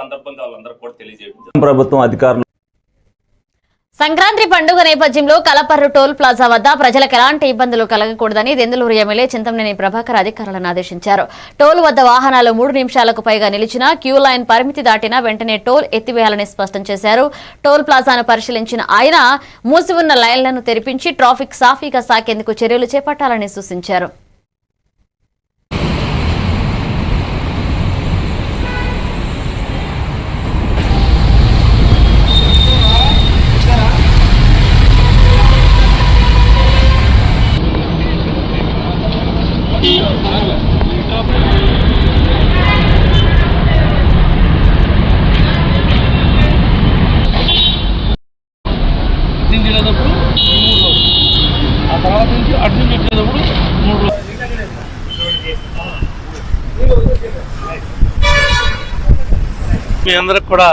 సందర్భంగా వాళ్ళందరికీ కూడా తెలియజేయడం ప్రభుత్వం అధికారులు సంక్రాంతి పండుగ నేపథ్యంలో కలపర్రు టోల్ ప్లాజా వద్ద ప్రజలకు ఎలాంటి ఇబ్బందులు కలగకూడదని దెందులూరు ఎమ్మెల్యే చింతమనేని ప్రభాకర్ అధికారులను ఆదేశించారు. టోల్ వద్ద వాహనాలు 3 నిమిషాలకు పైగా నిలిచినా క్యూ లైన్ పరిమితి దాటినా వెంటనే టోల్ ఎత్తివేయాలని స్పష్టం చేశారు. టోల్ ప్లాజాను పరిశీలించిన ఆయన మూసి ఉన్న లైన్లను తెరిపించి ట్రాఫిక్ సాఫీగా సాగేందుకు చర్యలు చేపట్టాలని సూచించారు. మీ అందరికి కూడా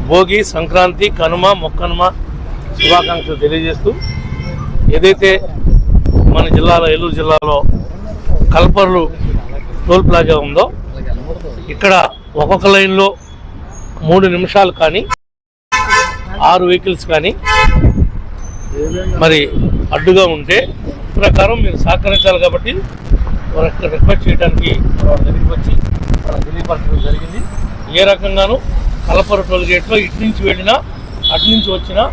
భోగి, సంక్రాంతి, కనుమ, మొక్కనుమ శుభాకాంక్షలు తెలియజేస్తూ, ఏదైతే మన జిల్లాలో ఏలూరు జిల్లాలో కల్పర్రు టోల్ ప్లాజా ఉందో ఇక్కడ ఒక్కొక్క లైన్లో 3 నిమిషాలు కానీ 6 వెహికల్స్ కానీ మరి అడ్డుగా ఉంటే ప్రకారం మీరు సహకరించాలి. కాబట్టి రిక్వెస్ట్ చేయడానికి దగ్గరికి వచ్చి తెలియపరచడం జరిగింది. ఏ రకంగానూ కలపర్రు టోల్ గేట్లో ఇటు నుంచి వెళ్ళినా అటు నుంచి వచ్చినా